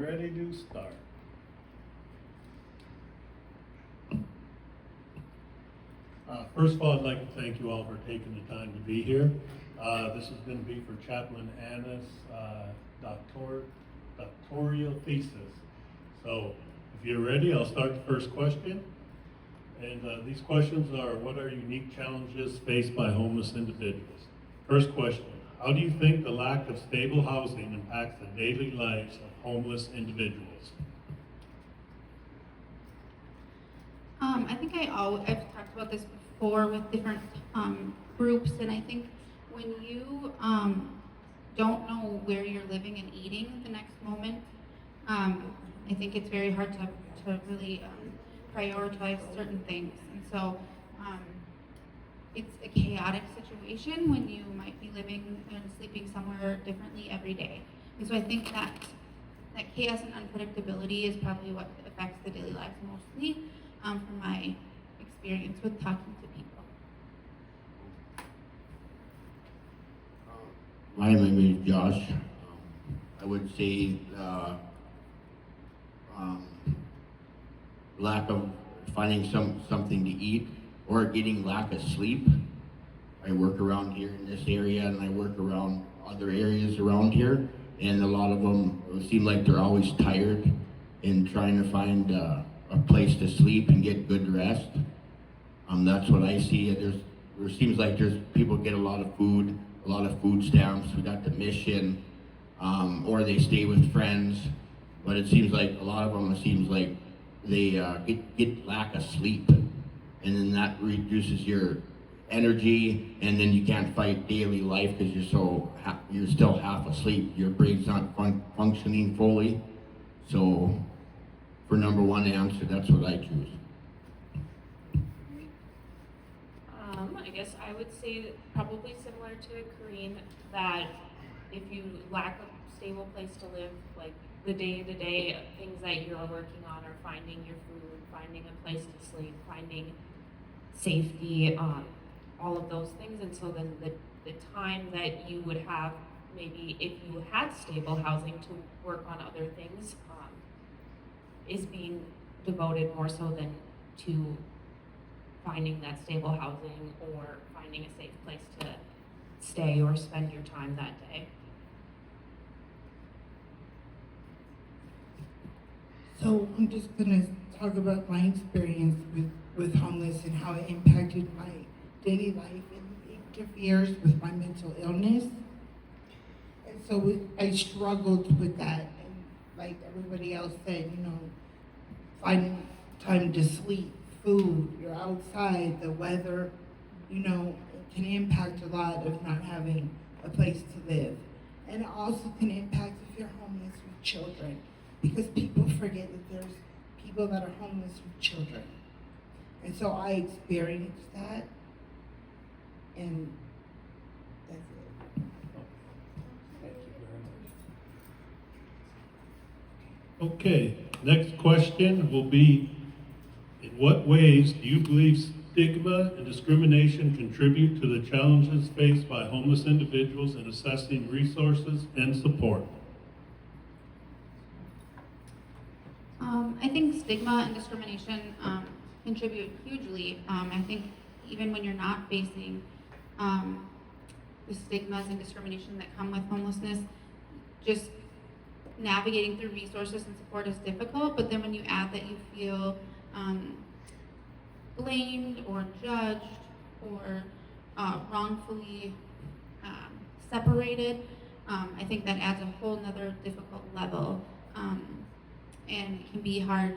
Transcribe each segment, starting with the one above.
Ready to start. First of all, I'd like to thank you all for taking the time to be here. This is going to be for Chaplain Anna's doctoral thesis. So if you're ready, I'll start the first question. And these questions are, what are unique challenges faced by homeless individuals? First question, how do you think the lack of stable housing impacts the daily lives of homeless individuals? I think I've talked about this before with different groups, and I think when you don't know where you're living and eating the next moment, I think it's very hard to really prioritize certain things. And so it's a chaotic situation when you might be living and sleeping somewhere differently every day. And so I think that chaos and unpredictability is probably what affects the daily lives mostly, from my experience with talking to people. My name is Josh. I would say lack of finding something to eat or getting lack of sleep. I work around here in this area and I work around other areas around here, and a lot of them seem like they're always tired and trying to find a place to sleep and get good rest. That's what I see. There seems like there's people get a lot of food stamps. We got the mission, or they stay with friends. But it seems like a lot of them, it seems like they get lack of sleep, and then that reduces your energy, and then you can't fight daily life because you're still half asleep. Your brain's not functioning fully. So, for number one answer, that's what I choose. I guess I would say probably similar to Kareen, that if you lack a stable place to live, like the day-to-day things that you're working on are finding your food, finding a place to sleep, finding safety, all of those things. And so then the time that you would have, maybe if you had stable housing to work on other things, is being devoted more so than to finding that stable housing or finding a safe place to stay or spend your time that day. So I'm just gonna talk about my experience with homeless and how it impacted my daily life and interferes with my mental illness. And so I struggled with that, and like everybody else said, finding time to sleep, food, you're outside, the weather, it can impact a lot of not having a place to live. And it also can impact if you're homeless with children, because people forget that there's people that are homeless with children. And so I experienced that, and that's it. Thank you very much. Okay, next question will be, in what ways do you believe stigma and discrimination contribute to the challenges faced by homeless individuals in assessing resources and support? I think stigma and discrimination contribute hugely. I think even when you're not facing the stigmas and discrimination that come with homelessness, just navigating through resources and support is difficult, but then when you add that you feel blamed or judged or wrongfully separated, I think that adds a whole nother difficult level, and it can be hard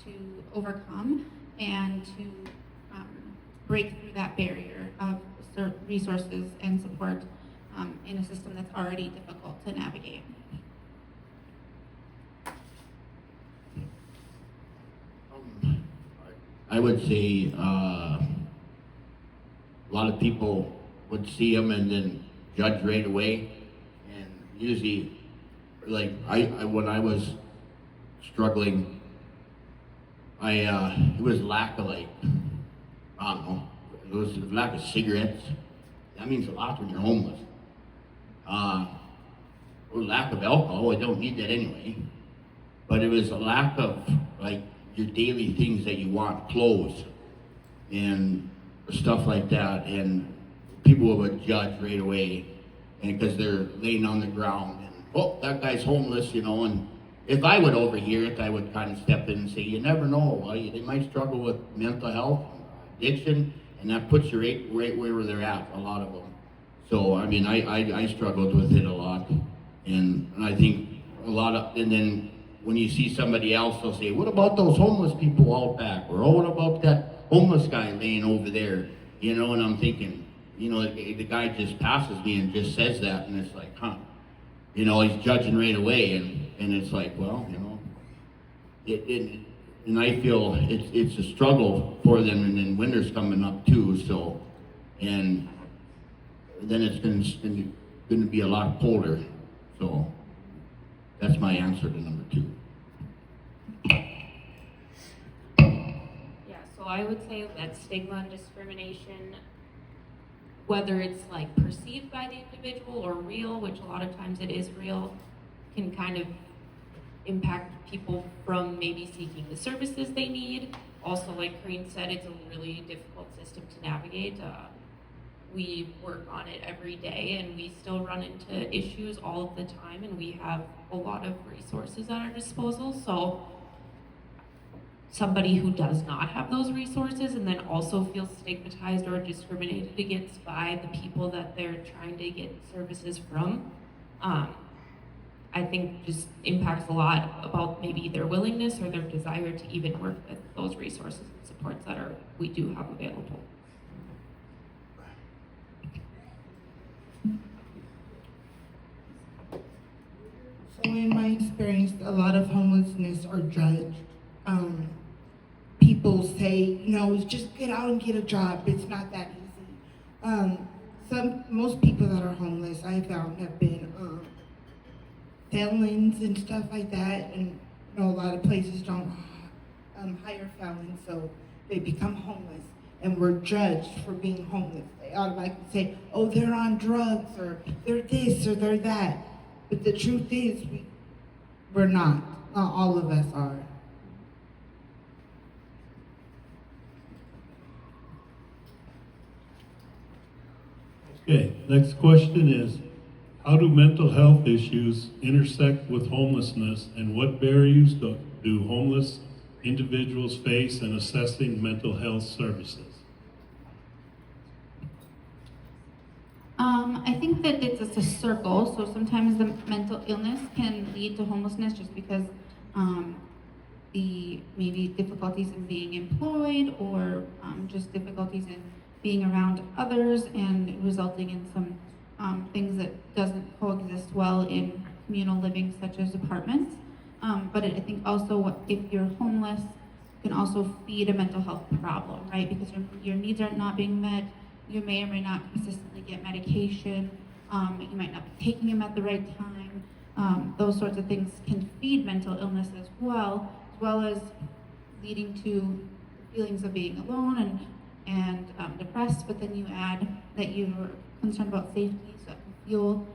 to overcome and to break through that barrier of resources and support in a system that's already difficult to navigate. I would say a lot of people would see them and then judge right away, and usually, like when I was struggling, it was lack of I don't know, it was lack of cigarettes. That means a lot when you're homeless. Or lack of alcohol, I don't need that anyway. but it was a lack of like your daily things that you want, clothes and stuff like that, and people would judge right away, and because they're laying on the ground, and oh, that guy's homeless, you know, and if I would overhear it, I would kind of step in and say, you never know, they might struggle with mental health, addiction, and that puts you right where they're at, a lot of them. So, I mean, I struggled with it a lot, and I think a lot of, and then when you see somebody else, they'll say, what about those homeless people out back? Or, oh, what about that homeless guy laying over there? You know, and I'm thinking, you know, the guy just passes me and just says that, and it's like, huh. You know, he's judging right away, and it's like, well, you know, and I feel it's a struggle for them, and then winter's coming up too, so, and then it's going to be a lot colder, so that's my answer to number 2. Yeah, so I would say that stigma and discrimination, whether it's like perceived by the individual or real, which a lot of times it is real, can kind of impact people from maybe seeking the services they need. Also, like Corinne said, it's a really difficult system to navigate. We work on it every day, and we still run into issues all of the time, and we have a lot of resources at our disposal. So somebody who does not have those resources and then also feels stigmatized or discriminated against by the people that they're trying to get services from, I think just impacts a lot about maybe their willingness or their desire to even work with those resources and supports that we do have available. So in my experience, a lot of homelessness are judged. People say, just get out and get a job. It's not that easy. Most people that are homeless, I found, have been felons and stuff like that. And a lot of places don't hire felons, so they become homeless. And we're judged for being homeless. They automatically say, oh, they're on drugs, or they're this, or they're that. But the truth is, we're not. Not all of us are. Okay, next question is, how do mental health issues intersect with homelessness, and what barriers do homeless individuals face in assessing mental health services? I think that it's just a circle, so sometimes the mental illness can lead to homelessness just because the maybe difficulties in being employed, or just difficulties in being around others, and resulting in some things that doesn't coexist well in communal living, such as apartments. But I think also if you're homeless, you can also feed a mental health problem, right? Because your needs are not being met. You may or may not consistently get medication. You might not be taking them at the right time. Those sorts of things can feed mental illness as well as leading to feelings of being alone and depressed. But then you add that you're concerned about safety, so that can fuel,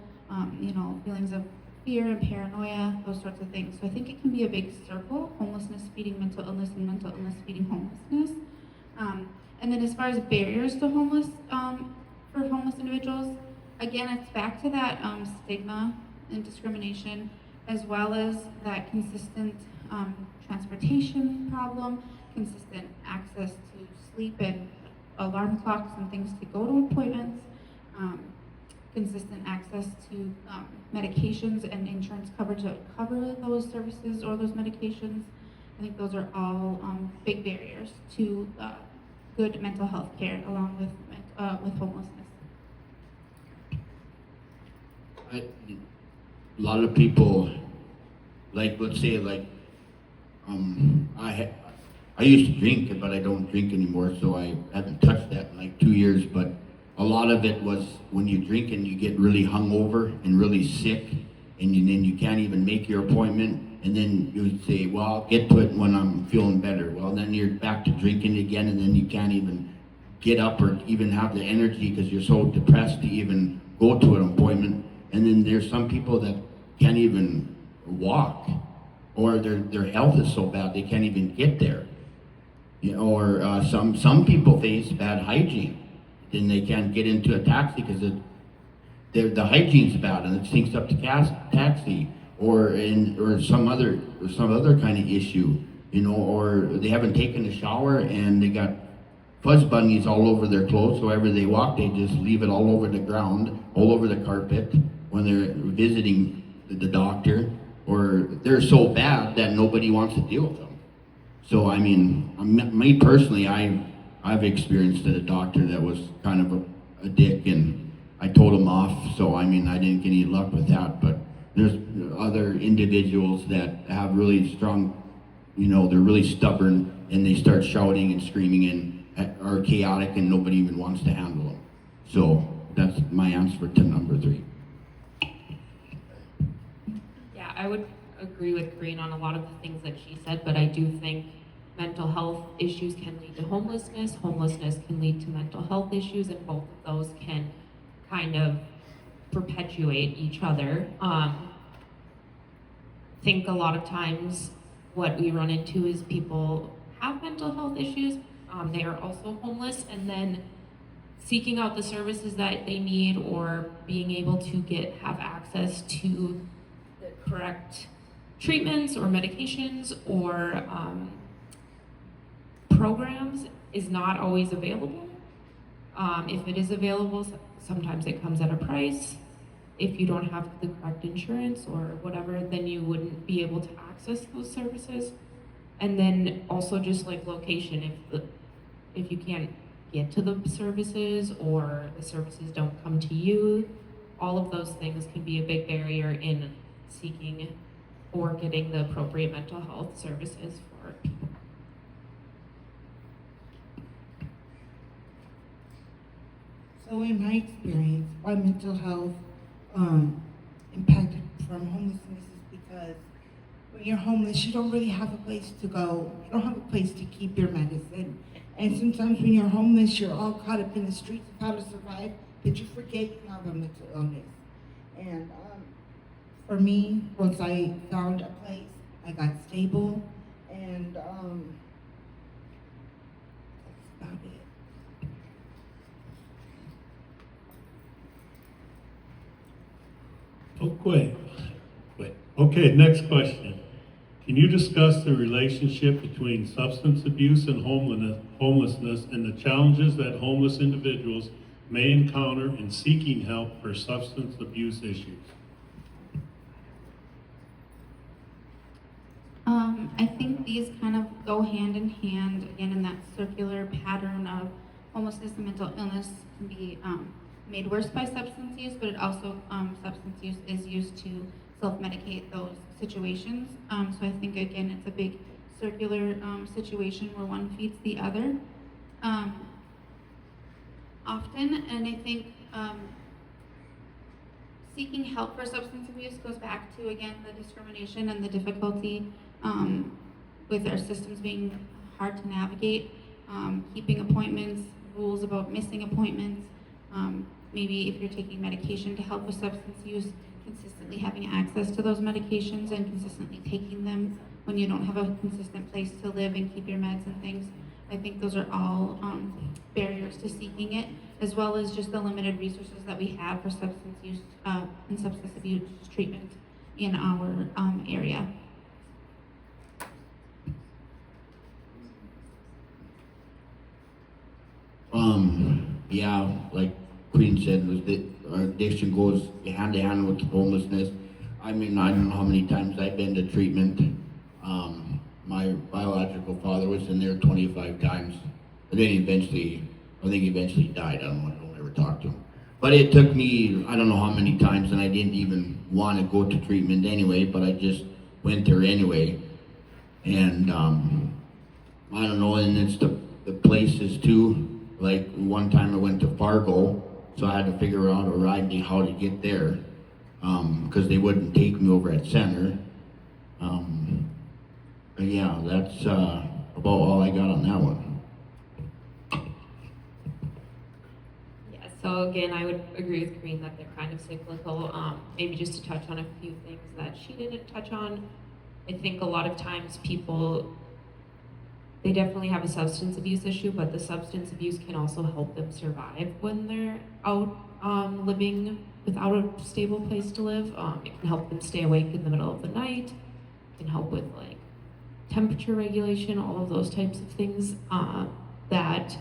feelings of fear and paranoia, those sorts of things. So I think it can be a big circle: homelessness feeding mental illness, and mental illness feeding homelessness. And then as far as barriers to homeless, for homeless individuals, again, it's back to that stigma and discrimination, as well as that consistent transportation problem, consistent access to sleep and alarm clocks and things to go to appointments, consistent access to medications and insurance coverage to cover those services or those medications. I think those are all big barriers to good mental health care, along with homelessness. A lot of people, let's say, I used to drink, but I don't drink anymore, so I haven't touched that in 2 years. But a lot of it was when you drink and you get really hungover and really sick, and then you can't even make your appointment. And then you would say, well, I'll get to it when I'm feeling better. Well, then you're back to drinking again, and then you can't even get up or even have the energy because you're so depressed to even go to an appointment. And then there's some people that can't even walk. or their health is so bad they can't even get there. You know, or some people face bad hygiene, then they can't get into a taxi because the hygiene's bad and it stinks up the taxi, or some other kind of issue, you know, or they haven't taken a shower and they got fuzz bunnies all over their clothes. So wherever they walk, they just leave it all over the ground, all over the carpet when they're visiting the doctor, or they're so bad that nobody wants to deal with them. So I mean, me personally, I've experienced a doctor that was kind of a dick, and I told him off. So I mean, I didn't get any luck with that. But there's other individuals that have really strong, you know, they're really stubborn and they start shouting and screaming and are chaotic, and nobody even wants to handle them. So that's my answer to number 3. Yeah, I would agree with Green on a lot of the things that she said, but I do think mental health issues can lead to homelessness. Homelessness can lead to mental health issues, and both of those can kind of perpetuate each other. Think a lot of times what we run into is people have mental health issues, they are also homeless, and then seeking out the services that they need, or being able to have access to the correct treatments or medications or programs is not always available. If it is available, sometimes it comes at a price. If you don't have the correct insurance or whatever, then you wouldn't be able to access those services. And then also just like location, if you can't get to the services or the services don't come to you, all of those things can be a big barrier in seeking or getting the appropriate mental health services for people. So in my experience, why mental health impacted from homelessness is because when you're homeless, you don't really have a place to go. You don't have a place to keep your medicine. And sometimes when you're homeless, you're all caught up in the streets of how to survive that you forget you have a mental illness. And for me, once I found a place, I got stable, and that's about it. Okay, next question. Can you discuss the relationship between substance abuse and homelessness and the challenges that homeless individuals may encounter in seeking help for substance abuse issues? I think these kind of go hand in hand, again, in that circular pattern of homelessness and mental illness can be made worse by substance use, but it also, substance use is used to self-medicate those situations. So I think, again, it's a big circular situation where one feeds the other. Often, and I think seeking help for substance abuse goes back to, again, the discrimination and the difficulty with our systems being hard to navigate, keeping appointments, rules about missing appointments, maybe if you're taking medication to help with substance use, consistently having access to those medications and consistently taking them when you don't have a consistent place to live and keep your meds and things. I think those are all barriers to seeking it, as well as just the limited resources that we have for substance use and substance abuse treatment in our area. Yeah, like Queen said, was that our addiction goes hand to hand with homelessness. I mean, I don't know how many times I've been to treatment. My biological father was in there 25 times, but then I think he eventually died. I don't ever talk to him. But it took me, I don't know how many times, and I didn't even want to go to treatment anyway, but I just went there anyway. And I don't know, and it's the places too. Like one time I went to Fargo, so I had to figure out a ride to how to get there, because they wouldn't take me over at Center. But yeah, that's about all I got on that one. Yeah, so again, I would agree with Green that they're kind of cyclical. Maybe just to touch on a few things that she didn't touch on. I think a lot of times people, they definitely have a substance abuse issue, but the substance abuse can also help them survive when they're out living without a stable place to live. It can help them stay awake in the middle of the night. It can help with like temperature regulation, all of those types of things that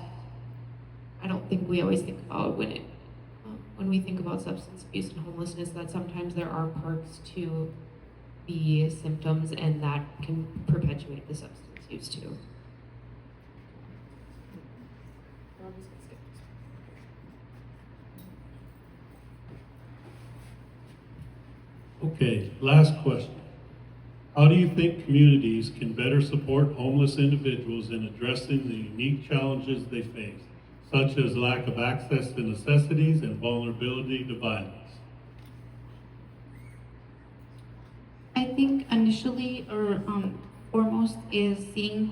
I don't think we always think about when we think about substance abuse and homelessness, that sometimes there are perks to the symptoms and that can perpetuate the substance use too. Okay, last question. How do you think communities can better support homeless individuals in addressing the unique challenges they face, such as lack of access to necessities and vulnerability to violence? I think initially or foremost is seeing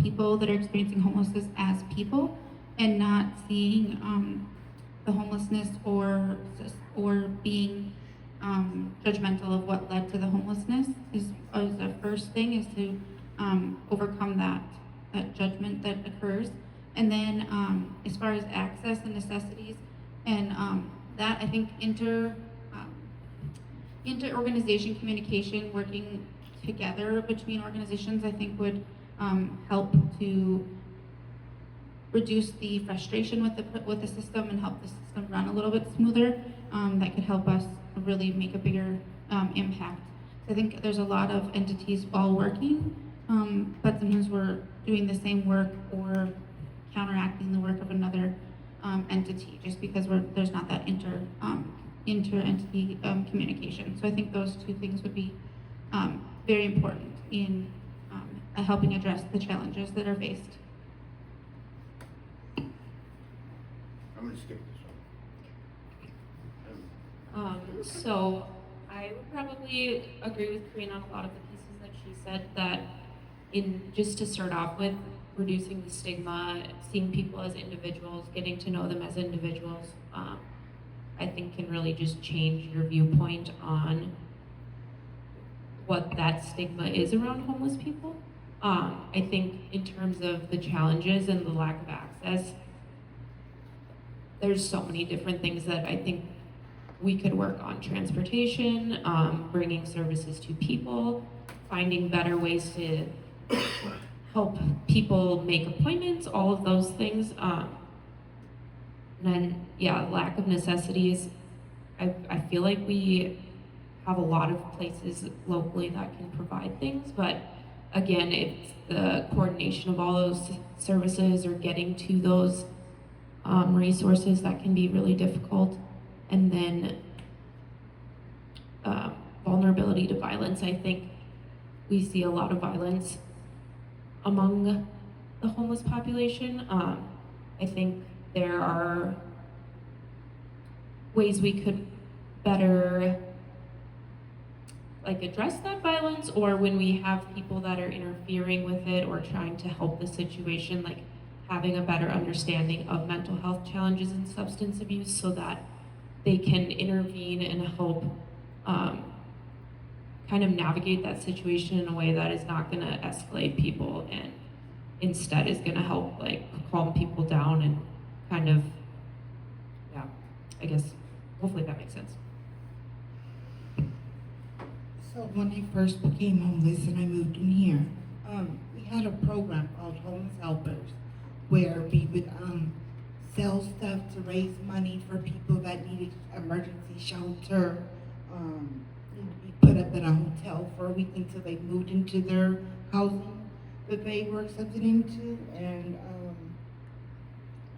people that are experiencing homelessness as people and not seeing the homelessness or being judgmental of what led to the homelessness is the first thing, is to overcome that judgment that occurs. And then as far as access and necessities and that, I think inter-organization communication, working together between organizations, I think would help to reduce the frustration with the system and help the system run a little bit smoother. That could help us really make a bigger impact. So I think there's a lot of entities all working, but sometimes we're doing the same work or counteracting the work of another entity just because there's not that inter-entity communication. So I think those two things would be very important in helping address the challenges that are faced. I'm gonna skip this one. So I would probably agree with Corinne on a lot of the pieces that she said, that just to start off with, reducing the stigma, seeing people as individuals, getting to know them as individuals, I think can really just change your viewpoint on what that stigma is around homeless people. I think in terms of the challenges and the lack of access, there's so many different things that I think we could work on. Transportation, bringing services to people, finding better ways to help people make appointments, all of those things. And then, yeah, lack of necessities. I feel like we have a lot of places locally that can provide things, but again, it's the coordination of all those services or getting to those resources that can be really difficult. And then vulnerability to violence. I think we see a lot of violence among the homeless population. I think there are ways we could better address that violence, or when we have people that are interfering with it or trying to help the situation, like having a better understanding of mental health challenges and substance abuse so that they can intervene and help kind of navigate that situation in a way that is not going to escalate people and instead is going to help calm people down and kind of, yeah, I guess, hopefully that makes sense. So when I first became homeless and I moved in here, we had a program called Homeless Helpers where we would sell stuff to raise money for people that needed emergency shelter. We put up in a hotel for a week until they moved into their housing that they were accepted into. And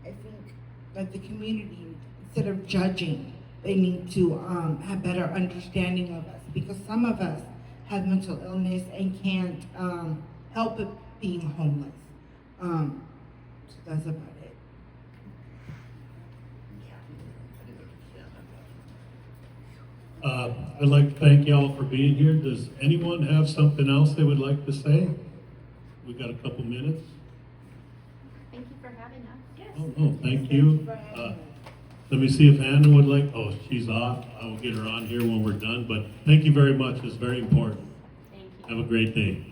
I think that the community, instead of judging, they need to have better understanding of us, because some of us have mental illness and can't help it being homeless. So that's about it. I'd like to thank y'all for being here. Does anyone have something else they would like to say? We got a couple minutes. Thank you for having us. Yes. Oh, no, thank you. Let me see if Hannah would like, oh, she's off. I will get her on here when we're done, but thank you very much. It's very important. Thank you. Have a great day.